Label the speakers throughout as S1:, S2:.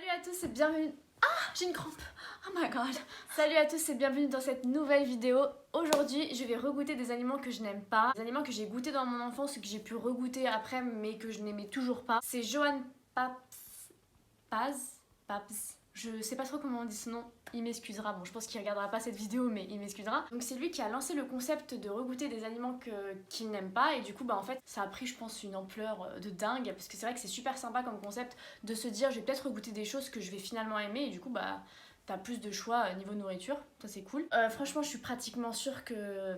S1: Salut à tous et bienvenue... Ah, j'ai une crampe. Oh my god. Salut à tous et bienvenue dans cette nouvelle vidéo. Aujourd'hui, je vais regoûter des aliments que je n'aime pas. Des aliments que j'ai goûtés dans mon enfance et que j'ai pu regoûter après mais que je n'aimais toujours pas. C'est Johan Pabst. Je sais pas trop comment on dit ce nom, il m'excusera. Bon, je pense qu'il regardera pas cette vidéo, mais il m'excusera. Donc c'est lui qui a lancé le concept de regoûter des aliments qu'il n'aime pas. Et du coup, bah en fait, ça a pris, je pense, une ampleur de dingue. Parce que c'est vrai que c'est super sympa comme concept de se dire, je vais peut-être regoûter des choses que je vais finalement aimer. Et du coup, bah t'as plus de choix niveau nourriture. Ça, c'est cool. Franchement, je suis pratiquement sûre que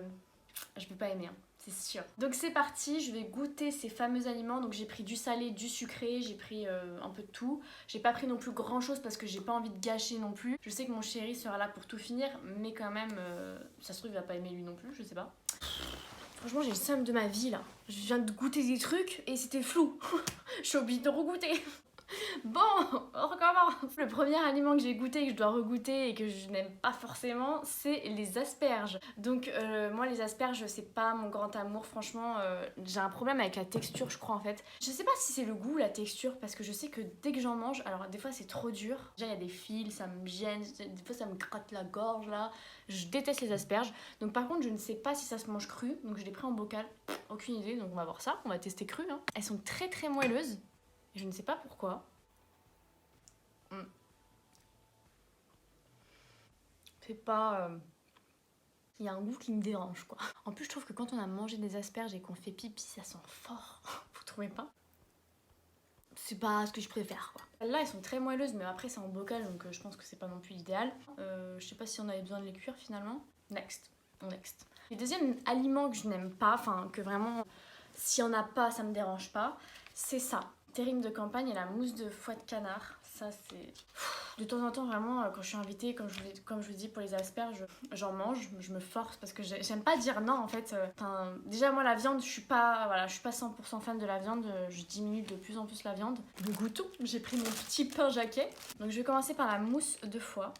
S1: je peux pas aimer, hein. C'est sûr. Donc c'est parti, je vais goûter ces fameux aliments. Donc j'ai pris du salé, du sucré, j'ai pris un peu de tout. J'ai pas pris non plus grand chose parce que j'ai pas envie de gâcher non plus. Je sais que mon chéri sera là pour tout finir, mais quand même, ça se trouve il va pas aimer lui non plus, je sais pas. Franchement j'ai le seum de ma vie là. Je viens de goûter des trucs et c'était flou. Je suis obligée de regoûter. Bon, on recommence. Le premier aliment que j'ai goûté et que je dois regoûter et que je n'aime pas forcément, c'est les asperges. Donc moi les asperges c'est pas mon grand amour, franchement j'ai un problème avec la texture je crois en fait. Je sais pas si c'est le goût ou la texture parce que je sais que dès que j'en mange, alors des fois c'est trop dur. Déjà il y a des fils, ça me gêne, des fois ça me gratte la gorge là. Je déteste les asperges. Donc par contre je ne sais pas si ça se mange cru, donc je l'ai pris en bocal. Aucune idée, donc on va voir ça, on va tester cru hein. Elles sont très très moelleuses. Je ne sais pas pourquoi. C'est pas... Il y a un goût qui me dérange quoi. En plus je trouve que quand on a mangé des asperges et qu'on fait pipi, ça sent fort. Vous trouvez pas? C'est pas ce que je préfère quoi. Là elles sont très moelleuses mais après c'est en bocal donc je pense que c'est pas non plus l'idéal. Je sais pas si on avait besoin de les cuire finalement. Next. Le deuxième aliment que je n'aime pas, enfin que vraiment s'il y en a pas ça me dérange pas, c'est ça. Terrine de campagne et la mousse de foie de canard. Ça c'est... De temps en temps vraiment quand je suis invitée, comme je vous dis pour les asperges, j'en mange, je me force parce que j'aime pas dire non en fait. Enfin, déjà moi la viande, je suis pas 100% fan de la viande, je diminue de plus en plus la viande. Le goûtou, j'ai pris mon petit pain jaquet. Donc je vais commencer par la mousse de foie.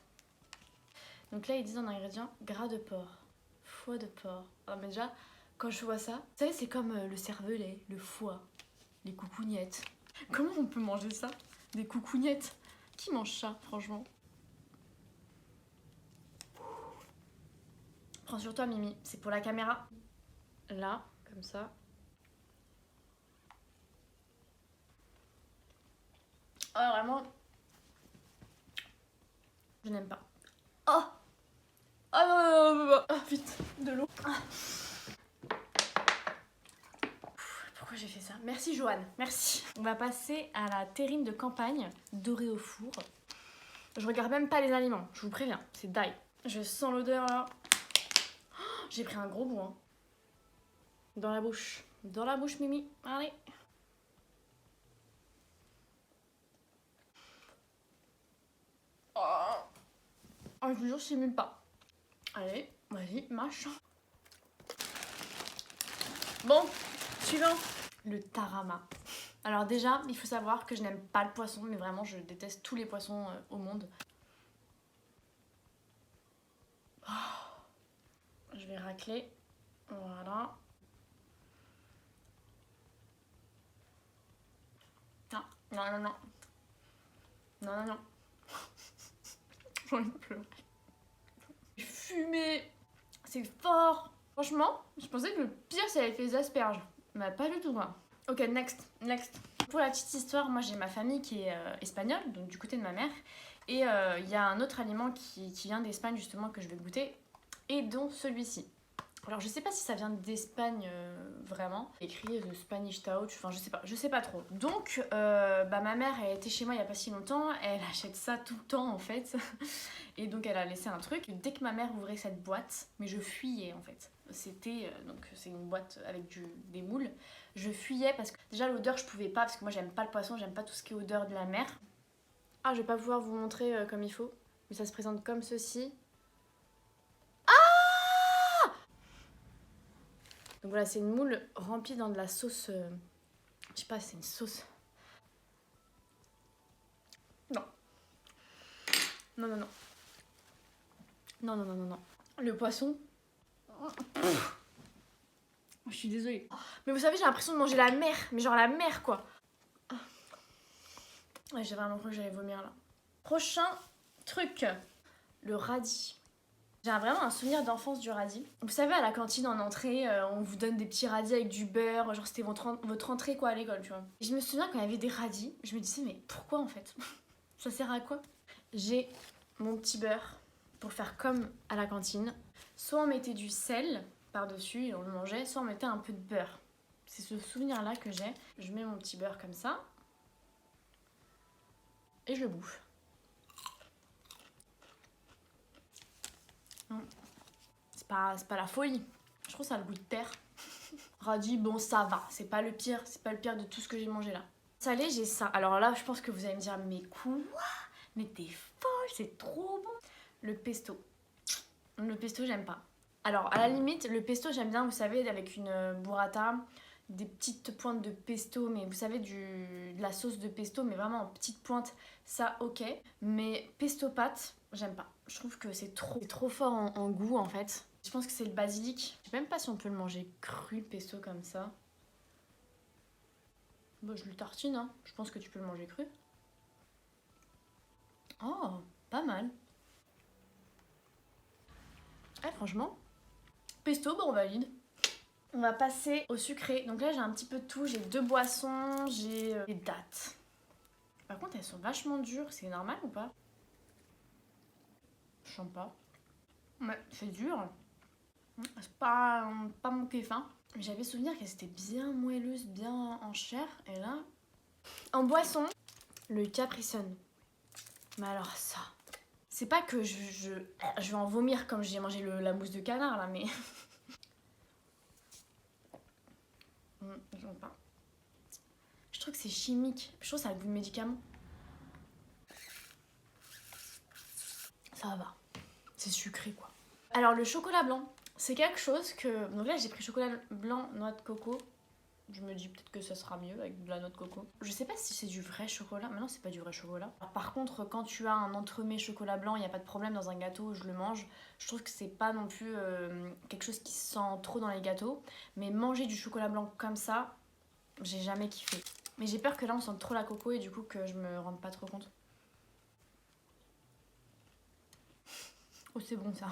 S1: Donc là ils disent en ingrédients gras de porc, foie de porc. Alors mais déjà quand je vois ça, vous savez c'est comme le cervelet, le foie, les coucougnettes. Comment on peut manger ça? Des coucougnettes? Qui mange ça, franchement? Prends sur toi, Mimi. C'est pour la caméra. Là, comme ça. Oh, vraiment. Je n'aime pas. Oh! Oh, vite, de l'eau. Pourquoi j'ai fait ça? Merci, Johan. Merci. On va passer à la terrine de campagne, dorée au four. Je regarde même pas les aliments, je vous préviens. C'est die. Je sens l'odeur, là. Oh, j'ai pris un gros bout, hein. Dans la bouche. Dans la bouche, Mimi. Allez. Oh, je vous jure, je sais même pas. Allez, vas-y, mâche. Bon, suivant. Le tarama. Alors déjà, il faut savoir que je n'aime pas le poisson, mais vraiment, je déteste tous les poissons au monde. Oh. Je vais racler. Voilà. Non, non, non, non. Non, non, non. J'ai envie de pleurer. Fumé. C'est fort. Franchement, je pensais que le pire, c'est avec les asperges. Mais pas du tout, quoi. Ok, next. Pour la petite histoire, moi j'ai ma famille qui est espagnole, donc du côté de ma mère. Et il y a un autre aliment qui vient d'Espagne justement que je vais goûter. Et dont celui-ci. Alors je sais pas si ça vient d'Espagne vraiment. Écrit The Spanish Touch, enfin je sais pas trop. Donc ma mère elle était chez moi il y a pas si longtemps, elle achète ça tout le temps en fait. Et donc elle a laissé un truc. Dès que ma mère ouvrait cette boîte, mais je fuyais en fait. C'était donc c'est une boîte avec des moules. Je fuyais parce que déjà l'odeur je pouvais pas parce que moi j'aime pas le poisson, j'aime pas tout ce qui est odeur de la mer. Ah je vais pas pouvoir vous montrer comme il faut, mais ça se présente comme ceci. Donc voilà, c'est une moule remplie dans de la sauce. Je sais pas, c'est une sauce. Non. Non, non, non. Non, non, non, non, non. Le poisson. Je suis désolée. Mais vous savez, j'ai l'impression de manger la mer. Mais genre la mer, quoi. Ouais, j'ai vraiment cru que j'allais vomir là. Prochain truc, le radis. J'ai vraiment un souvenir d'enfance du radis. Vous savez, à la cantine en entrée, on vous donne des petits radis avec du beurre, genre c'était votre entrée quoi à l'école, tu vois. Et je me souviens quand il y avait des radis, je me disais mais pourquoi en fait? Ça sert à quoi? J'ai mon petit beurre pour faire comme à la cantine. Soit on mettait du sel par-dessus et on le mangeait, soit on mettait un peu de beurre. C'est ce souvenir-là que j'ai. Je mets mon petit beurre comme ça et je le bouffe. C'est pas la folie. Je trouve ça a le goût de terre. Radis, bon ça va, c'est pas le pire de tout ce que j'ai mangé là. Salé, j'ai ça. Alors là, je pense que vous allez me dire, mais quoi? Mais t'es folle, c'est trop bon. Le pesto. Le pesto, j'aime pas. Alors, à la limite, le pesto, j'aime bien, vous savez, avec une burrata, des petites pointes de pesto, mais vous savez, de la sauce de pesto, mais vraiment en petites pointes, ça, ok. Mais pesto pâte, j'aime pas. Je trouve que c'est trop fort en goût, en fait. Je pense que c'est le basilic. Je sais même pas si on peut le manger cru, le pesto, comme ça. Bon, je le tartine, hein. Je pense que tu peux le manger cru. Oh, pas mal. Eh, franchement, pesto, bon, on valide. On va passer au sucré. Donc là, j'ai un petit peu de tout. J'ai 2 boissons, j'ai des dattes. Par contre, elles sont vachement dures. C'est normal ou pas? Je sens pas. Ouais, c'est dur. C'est pas mon kiff, hein. J'avais souvenir qu'elles étaient bien moelleuses, bien en chair. Et là, en boisson, le Capri Sun. Mais alors ça, c'est pas que je vais en vomir comme j'ai mangé la mousse de canard là, mais... J'aime pas. Je trouve que c'est chimique. Je trouve que ça a le goût de médicament. Ça va. C'est sucré quoi. Alors le chocolat blanc, c'est quelque chose que... Donc là j'ai pris chocolat blanc, noix de coco. Je me dis peut-être que ça sera mieux avec de la noix de coco. Je sais pas si c'est du vrai chocolat. Mais non, c'est pas du vrai chocolat. Alors, par contre, quand tu as un entremets chocolat blanc, il n'y a pas de problème dans un gâteau, je le mange. Je trouve que c'est pas non plus quelque chose qui se sent trop dans les gâteaux. Mais manger du chocolat blanc comme ça, j'ai jamais kiffé. Mais j'ai peur que là on sente trop la coco et du coup que je me rende pas trop compte. Oh, c'est bon ça.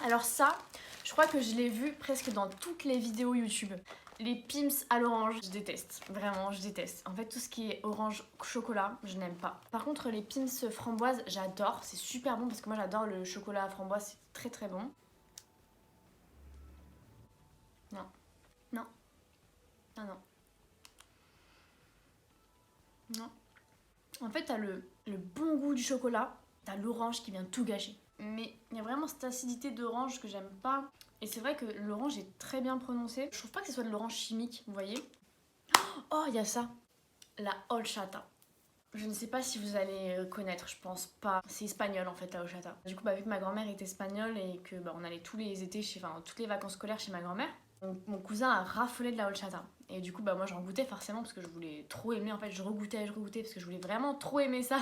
S1: Alors ça, je crois que je l'ai vu presque dans toutes les vidéos YouTube. Les Pim's à l'orange, je déteste. Vraiment, je déteste. En fait, tout ce qui est orange chocolat, je n'aime pas. Par contre, les Pim's framboise, j'adore. C'est super bon parce que moi, j'adore le chocolat à framboise. C'est très bon. Non. Non. Ah non. Non. En fait, t'as le bon goût du chocolat. T'as l'orange qui vient tout gâcher. Mais il y a vraiment cette acidité d'orange que j'aime pas. Et c'est vrai que l'orange est très bien prononcé. Je trouve pas que ce soit de l'orange chimique, vous voyez. Oh, il y a ça. La horchata. Je ne sais pas si vous allez connaître, je pense pas. C'est espagnol en fait, la horchata. Du coup, vu que ma grand-mère est espagnole et que on allait tous les étés, toutes les vacances scolaires chez ma grand-mère, mon cousin a raffolé de la horchata. Et du coup, moi j'en goûtais forcément parce que je voulais trop aimer. En fait, je regoûtais parce que je voulais vraiment trop aimer ça.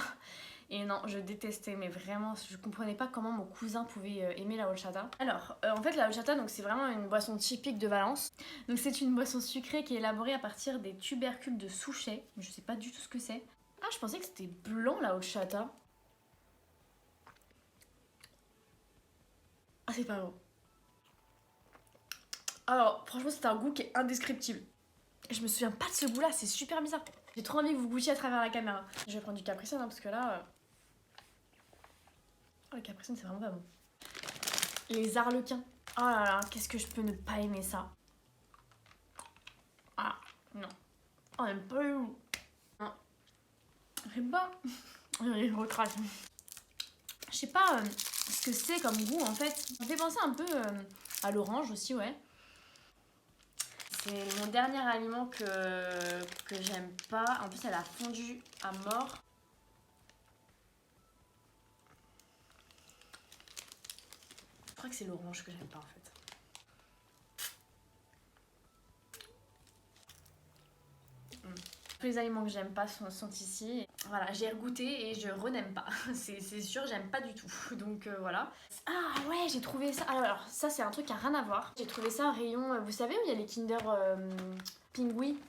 S1: Et non, je détestais, mais vraiment, je comprenais pas comment mon cousin pouvait aimer la horchata. Alors, en fait, la horchata, donc c'est vraiment une boisson typique de Valence. Donc c'est une boisson sucrée qui est élaborée à partir des tubercules de souchet. Je sais pas du tout ce que c'est. Ah, je pensais que c'était blanc la horchata. Ah, c'est pas bon. Alors, franchement, c'est un goût qui est indescriptible. Je me souviens pas de ce goût-là, c'est super bizarre. J'ai trop envie que vous goûtiez à travers la caméra. Je vais prendre du Capri Sun, hein, parce que là... Oh, le Capri Sun, c'est vraiment pas bon. Les arlequins. Oh là là, qu'est-ce que je peux ne pas aimer ça. Ah, non. Oh, même pas eu. Non. J'aime pas. Il recrache. Je sais pas ce que c'est comme goût en fait. Ça me fait penser un peu à l'orange aussi, ouais. C'est mon dernier aliment que j'aime pas. En plus, elle a fondu à mort. Je crois que c'est l'orange que j'aime pas en fait. Tous les aliments que j'aime pas sont ici. Voilà, j'ai regoûté et je n'aime pas. C'est sûr, j'aime pas du tout. Donc voilà. Ah ouais, j'ai trouvé ça. Alors ça, c'est un truc qui a rien à voir. J'ai trouvé ça un rayon. Vous savez où il y a les Kinder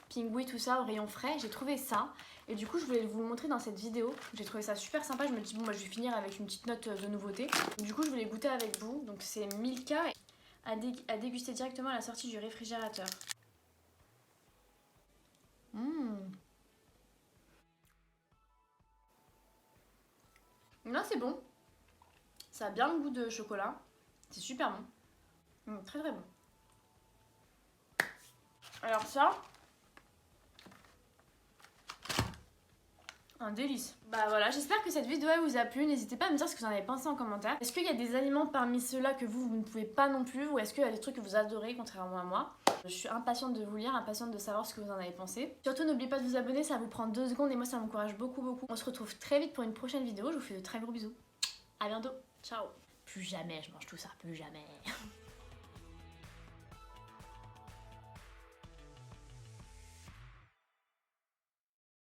S1: pingui, tout ça au rayon frais. J'ai trouvé ça et du coup je voulais vous le montrer dans cette vidéo. J'ai trouvé ça super sympa, je me dis bon moi je vais finir avec une petite note de nouveauté. Du coup je voulais goûter avec vous, donc c'est Milka à déguster directement à la sortie du réfrigérateur. Là c'est bon, ça a bien le goût de chocolat, c'est super bon, très très bon. Alors ça, un délice. Bah voilà, j'espère que cette vidéo vous a plu. N'hésitez pas à me dire ce que vous en avez pensé en commentaire. Est-ce qu'il y a des aliments parmi ceux-là que vous ne pouvez pas non plus, ou est-ce qu'il y a des trucs que vous adorez contrairement à moi? Je suis impatiente de vous lire, impatiente de savoir ce que vous en avez pensé. Surtout n'oubliez pas de vous abonner, ça vous prend 2 secondes et moi ça m'encourage beaucoup. On se retrouve très vite pour une prochaine vidéo. Je vous fais de très gros bisous. À bientôt. Ciao. Plus jamais je mange tout ça, plus jamais.